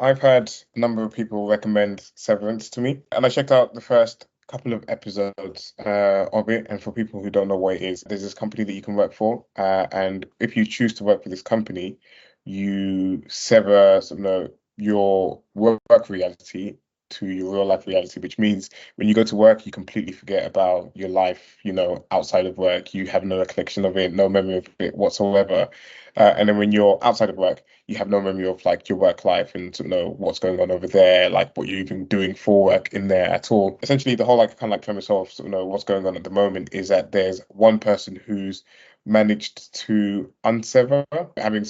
I've had a number of people recommend Severance to me, and I checked out the first couple of episodes of it. And for people who don't know what it is, there's this company that you can work for, and if you choose to work for this company, you sever your work reality to your real life reality, which means when you go to work, you completely forget about your life, outside of work. You have no recollection of it, no memory of it whatsoever. And then when you're outside of work, you have no memory of like your work life and to know what's going on over there, like what you're even doing for work in there at all. Essentially, the whole like kind of like premise of what's going on at the moment is that there's one person who's managed to unsever, having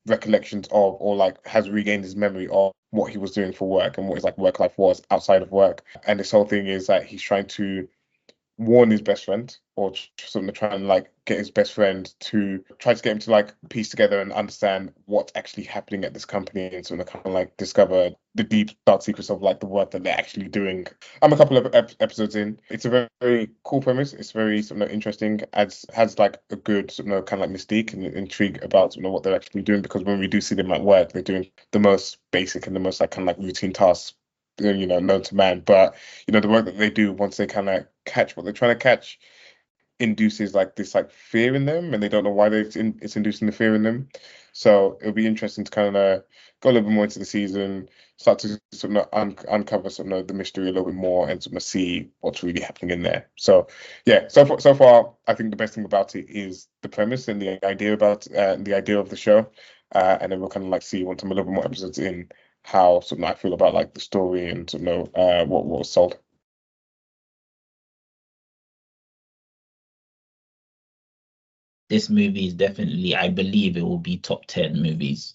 recollections of, or like has regained his memory of what he was doing for work and what his like work life was outside of work. And this whole thing is that he's trying to warn his best friend, or try and like get his best friend to try to get him to like piece together and understand what's actually happening at this company, and kind of like discover the deep dark secrets of like the work that they're actually doing. I'm a couple of episodes in. It's a very, very cool premise. It's very interesting. Has like a good kind of like mystique and intrigue about what they're actually doing, because when we do see them at work, they're doing the most basic and the most like kind of like routine tasks known to man. But the work that they do once they kind of catch what they're trying to catch induces like this like fear in them, and they don't know why it's inducing the fear in them. So it'll be interesting to kind of go a little bit more into the season, start to uncover the mystery a little bit more, and see what's really happening in there. So yeah, so far I think the best thing about it is the premise and the idea about the idea of the show, and then we'll kind of like see once I'm a little bit more episodes in how I feel about like the story and what was sold. This movie is definitely, I believe it will be top 10 movies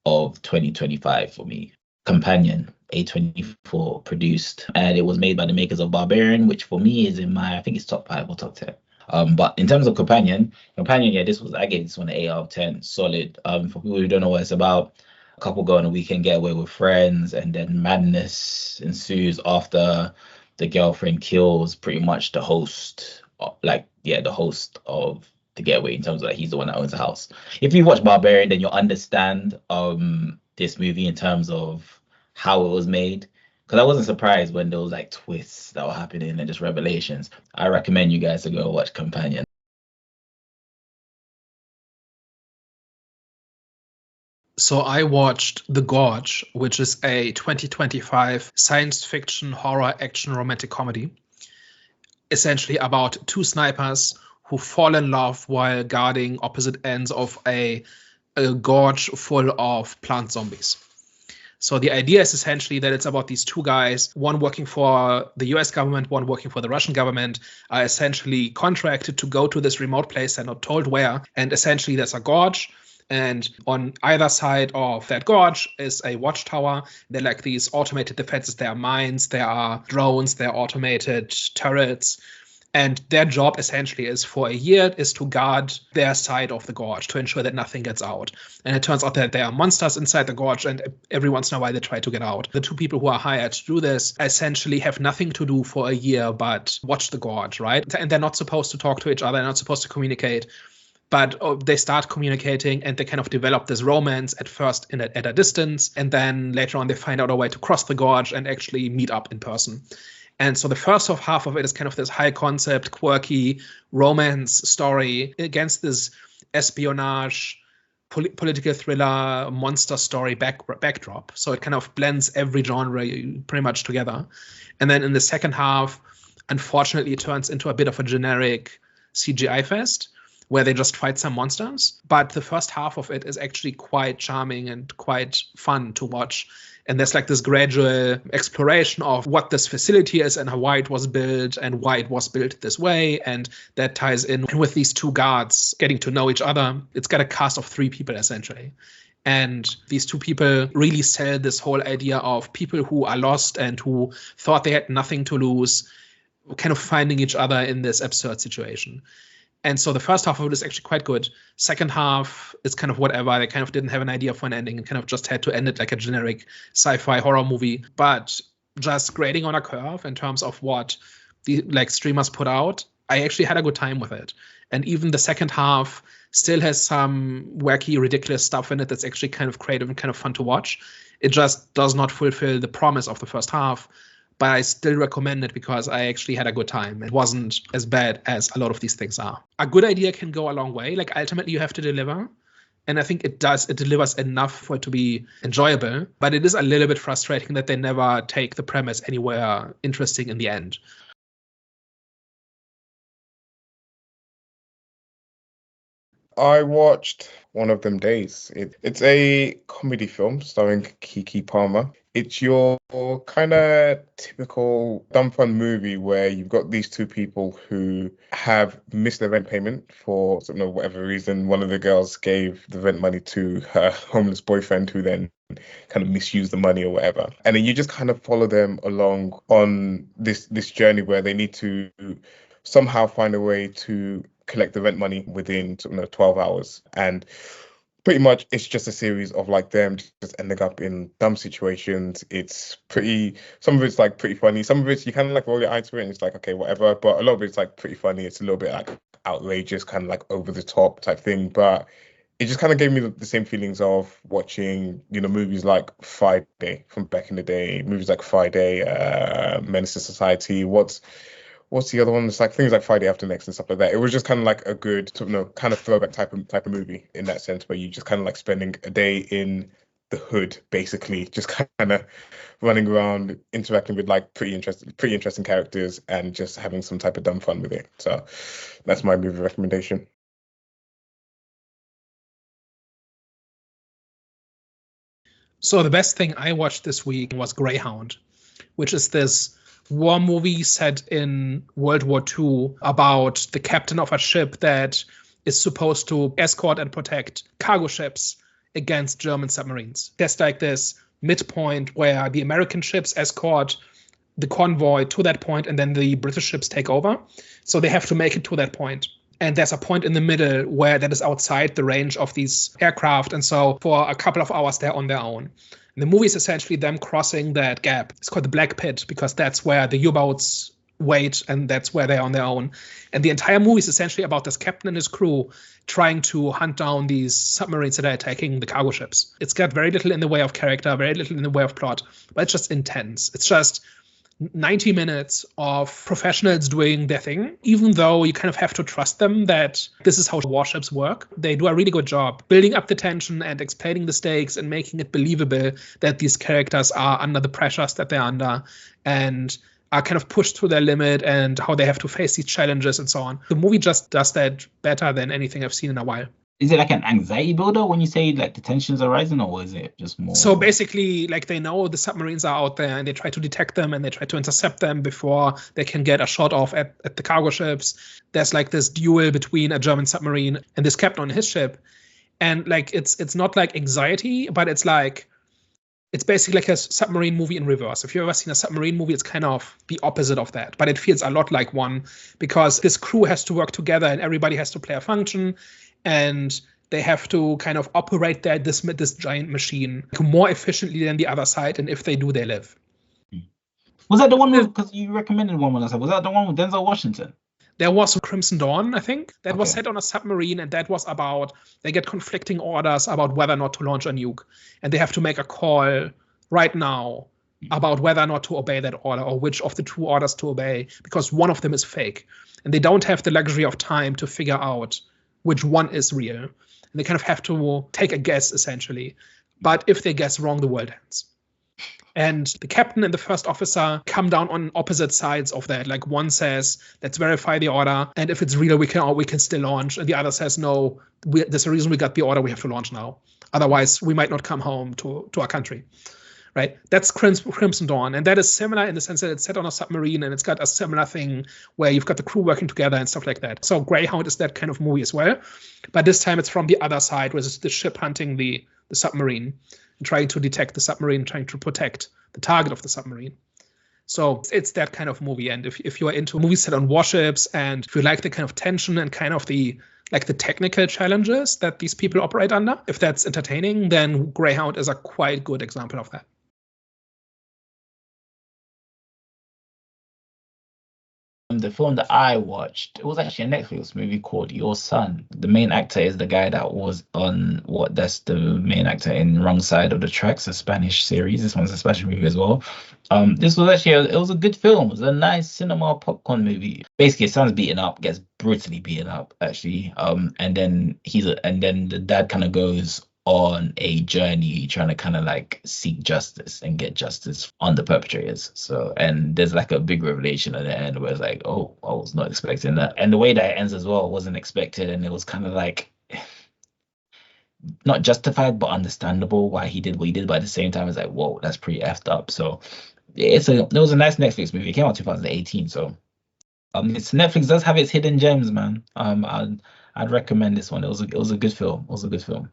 of 2025 for me. Companion, A24 produced, and it was made by the makers of Barbarian, which for me is in my, I think it's top 5 or top 10. But in terms of Companion, yeah, I gave this one an 8 out of 10, solid. For people who don't know what it's about, a couple go on a weekend getaway with friends, and then madness ensues after the girlfriend kills pretty much the host, the host of the getaway, in terms of like he's the one that owns the house. If you watch Barbarian, then you'll understand this movie in terms of how it was made. Because I wasn't surprised when there was like twists that were happening and just revelations. I recommend you guys to go watch Companion. So I watched The Gorge, which is a 2025 science fiction horror action romantic comedy, essentially about two snipers who fall in love while guarding opposite ends of a gorge full of plant zombies. So the idea is essentially that it's about these two guys, one working for the US government, one working for the Russian government, are essentially contracted to go to this remote place. They're not told where. And essentially there's a gorge. And on either side of that gorge is a watchtower. They're like these automated defenses. There are mines, there are drones, there are automated turrets. And their job essentially is for a year is to guard their side of the gorge to ensure that nothing gets out. And it turns out that there are monsters inside the gorge, and every once in a while they try to get out. The two people who are hired to do this essentially have nothing to do for a year but watch the gorge, right? And they're not supposed to talk to each other, they're not supposed to communicate. But they start communicating, and they kind of develop this romance at first at a distance. And then later on, they find out a way to cross the gorge and actually meet up in person. And so the first half of it is kind of this high concept, quirky romance story against this espionage, political thriller, monster story backdrop. So it kind of blends every genre pretty much together. And then in the second half, unfortunately, it turns into a bit of a generic CGI fest, where they just fight some monsters. But the first half of it is actually quite charming and quite fun to watch. And there's like this gradual exploration of what this facility is and why it was built and why it was built this way. And that ties in with these two guards getting to know each other. It's got a cast of 3 people, essentially. And these 2 people really sell this whole idea of people who are lost and who thought they had nothing to lose, kind of finding each other in this absurd situation. And so the first half of it is actually quite good. Second half is kind of whatever. They kind of didn't have an idea for an ending and kind of just had to end it like a generic sci-fi horror movie. But just grading on a curve in terms of what the like streamers put out, I actually had a good time with it. And even the second half still has some wacky, ridiculous stuff in it that's actually kind of creative and kind of fun to watch. It just does not fulfill the promise of the first half, but I still recommend it because I actually had a good time. It wasn't as bad as a lot of these things are. A good idea can go a long way. Like, ultimately, you have to deliver. And I think it does. It delivers enough for it to be enjoyable. But it is a little bit frustrating that they never take the premise anywhere interesting in the end. I watched One of Them Days. It's a comedy film starring Kiki Palmer. It's your kind of typical dumb fun movie where you've got these two people who have missed their rent payment for whatever reason. One of the girls gave the rent money to her homeless boyfriend, who then kind of misused the money or whatever. And then you just kind of follow them along on this journey where they need to somehow find a way to collect the rent money within 12 hours. And pretty much it's just a series of like them just ending up in dumb situations. It's pretty, some of it's like pretty funny. Some of it's you kind of like roll your eyes to it and it's like, okay, whatever. But a lot of it's like pretty funny. It's a little bit like outrageous, kind of like over the top type thing. But it just kind of gave me the same feelings of watching, movies like Friday from back in the day, movies like Friday, Menace to Society. What's the other one? It's like things like Friday After Next and stuff like that. It was just kind of like a good, kind of throwback type of movie in that sense, where you just kind of like spending a day in the hood, basically, just kind of running around, interacting with like pretty interesting characters, and just having some type of dumb fun with it. So that's my movie recommendation. So the best thing I watched this week was Greyhound, which is this war movie set in World War II about the captain of a ship that is supposed to escort and protect cargo ships against German submarines. There's like this midpoint where the American ships escort the convoy to that point, and then the British ships take over. So they have to make it to that point. And there's a point in the middle where that is outside the range of these aircraft. And so for a couple of hours, they're on their own. And the movie is essentially them crossing that gap. It's called the Black Pit because that's where the U-boats wait and that's where they're on their own. And the entire movie is essentially about this captain and his crew trying to hunt down these submarines that are attacking the cargo ships. It's got very little in the way of character, very little in the way of plot, but it's just intense. It's just 90 minutes of professionals doing their thing, even though you kind of have to trust them that this is how warships work. They do a really good job building up the tension and explaining the stakes and making it believable that these characters are under the pressures that they're under and are kind of pushed to their limit and how they have to face these challenges and so on. The movie just does that better than anything I've seen in a while. Is it like an anxiety builder when you say like the tensions are rising, or is it just more? So basically, like they know the submarines are out there and they try to detect them and they try to intercept them before they can get a shot off at the cargo ships. There's like this duel between a German submarine and this captain on his ship. And like it's not like anxiety, but it's basically like a submarine movie in reverse. If you've ever seen a submarine movie, it's kind of the opposite of that. But it feels a lot like one because this crew has to work together and everybody has to play a function. And they have to kind of operate this giant machine more efficiently than the other side. And if they do, they live. Was that the one because you recommended one when I said, was that the one with Denzel Washington? There was Crimson Dawn, I think. That was set on a submarine, and that was about, they get conflicting orders about whether or not to launch a nuke. And they have to make a call right now about whether or not to obey that order or which of the two orders to obey, because one of them is fake. And they don't have the luxury of time to figure out which one is real. And they kind of have to take a guess, essentially. But if they guess wrong, the world ends. And the captain and the first officer come down on opposite sides of that. Like one says, let's verify the order. And if it's real, we can still launch. And the other says, no, there's a reason we got the order. We have to launch now. Otherwise, we might not come home to our country. Right, that's Crimson Dawn, and that is similar in the sense that it's set on a submarine and it's got a similar thing where you've got the crew working together and stuff like that. So Greyhound is that kind of movie as well, but this time it's from the other side, where it's the ship hunting the submarine and trying to detect the submarine, trying to protect the target of the submarine. So it's that kind of movie, and if you are into movies set on warships and if you like the kind of tension and kind of the technical challenges that these people operate under, if that's entertaining, then Greyhound is a quite good example of that. The film that I watched, it was actually a Netflix movie called Your Son. The main actor is the guy that was on that's the main actor in Wrong Side of the Tracks, a Spanish series. This one's a Spanish movie as well. This was actually it was a good film. It was a nice cinema popcorn movie. Basically, his son's beaten up, gets brutally beaten up, actually. And then the dad kind of goes on a journey trying to kind of like seek justice and get justice on the perpetrators. So, and there's like a big revelation at the end where it's like, oh, I was not expecting that. And the way that it ends as well wasn't expected. And it was kind of like not justified, but understandable why he did what he did. But at the same time, it's like, whoa, that's pretty effed up. So it was a nice Netflix movie. It came out 2018. So Netflix does have its hidden gems, man. I'd recommend this one. It was a good film. It was a good film.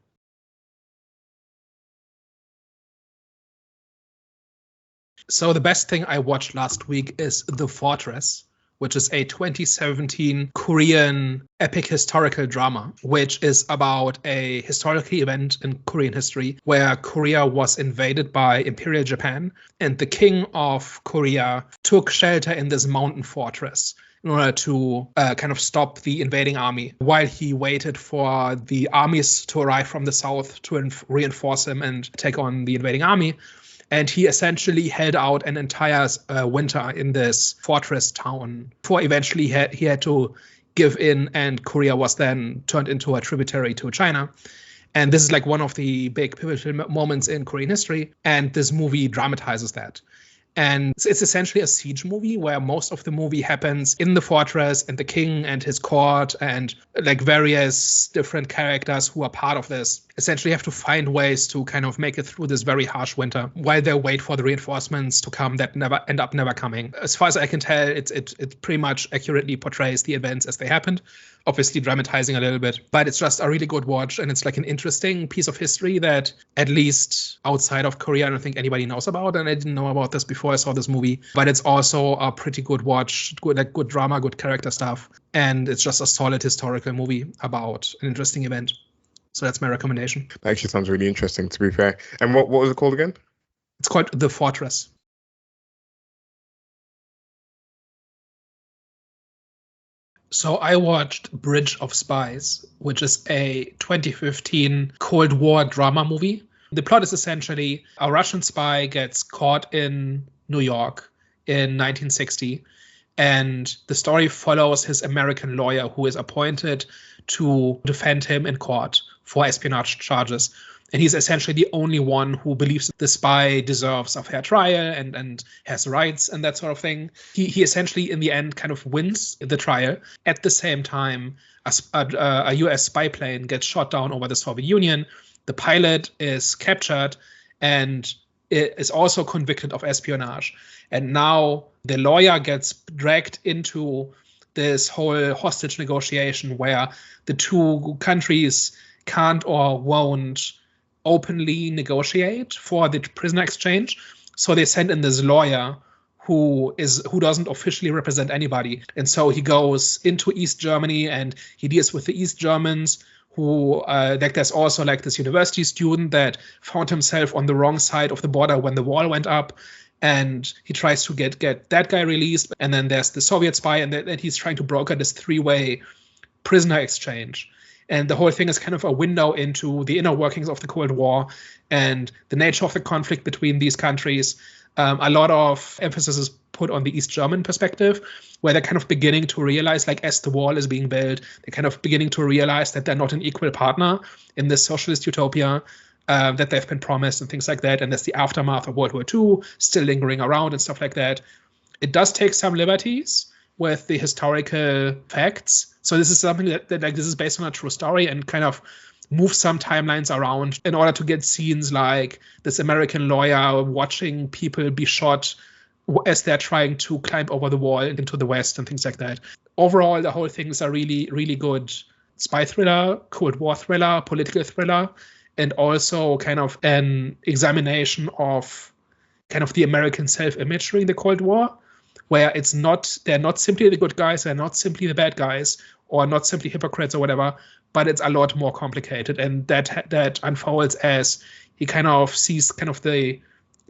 So the best thing I watched last week is The Fortress, which is a 2017 Korean epic historical drama, which is about a historical event in Korean history where Korea was invaded by Imperial Japan, and the king of Korea took shelter in this mountain fortress in order to kind of stop the invading army while he waited for the armies to arrive from the south to reinforce him and take on the invading army. And he essentially held out an entire winter in this fortress town before eventually he had to give in, and Korea was then turned into a tributary to China. And this is like one of the big pivotal moments in Korean history. And this movie dramatizes that. And it's essentially a siege movie where most of the movie happens in the fortress and the king and his court and like various different characters who are part of this essentially have to find ways to kind of make it through this very harsh winter while they wait for the reinforcements to come that end up never coming. As far as I can tell, it pretty much accurately portrays the events as they happened, obviously dramatizing a little bit, but it's just a really good watch, and it's like an interesting piece of history that at least outside of Korea I don't think anybody knows about, and I didn't know about this before I saw this movie. But it's also a pretty good watch, good drama, good character stuff, and it's just a solid historical movie about an interesting event. So that's my recommendation. That actually sounds really interesting, to be fair. And what was it called again? It's called The Fortress. So I watched Bridge of Spies, which is a 2015 Cold War drama movie. The plot is essentially a Russian spy gets caught in New York in 1960, and the story follows his American lawyer who is appointed to defend him in court for espionage charges. And he's essentially the only one who believes the spy deserves a fair trial and has rights and that sort of thing. He essentially, in the end, kind of wins the trial. At the same time, a US spy plane gets shot down over the Soviet Union. The pilot is captured and is also convicted of espionage. And now the lawyer gets dragged into this whole hostage negotiation where the two countries can't or won't openly negotiate for the prisoner exchange. So they send in this lawyer who doesn't officially represent anybody. And so he goes into East Germany and he deals with the East Germans who like there's also like this university student that found himself on the wrong side of the border when the wall went up, and he tries to get that guy released. And then there's the Soviet spy, and then he's trying to broker this three-way prisoner exchange. And the whole thing is kind of a window into the inner workings of the Cold War and the nature of the conflict between these countries. A lot of emphasis is put on the East German perspective, where they're kind of beginning to realize, like as the wall is being built, they're kind of beginning to realize that they're not an equal partner in this socialist utopia that they've been promised and things like that. And there's the aftermath of World War II still lingering around and stuff like that. It does take some liberties with the historical facts. So this is something that like this is based on a true story and kind of move some timelines around in order to get scenes like this American lawyer watching people be shot as they're trying to climb over the wall into the West and things like that. Overall, the whole thing is a really, really good spy thriller, Cold War thriller, political thriller, and also kind of an examination of kind of the American self-image during the Cold War, where they're not simply the good guys, they're not simply the bad guys, or not simply hypocrites or whatever, but it's a lot more complicated. And that unfolds as he kind of sees kind of the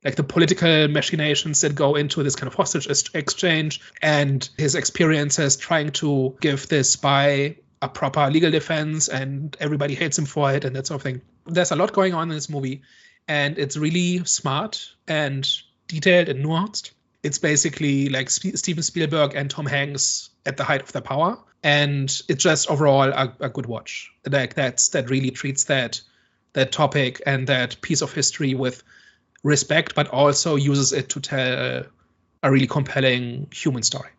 like the political machinations that go into this kind of hostage exchange, and his experiences trying to give this spy a proper legal defense, and everybody hates him for it and that sort of thing. There's a lot going on in this movie, and it's really smart and detailed and nuanced. It's basically like Steven Spielberg and Tom Hanks at the height of their power, and it's just overall a good watch. Like that really treats that topic and that piece of history with respect, but also uses it to tell a really compelling human story.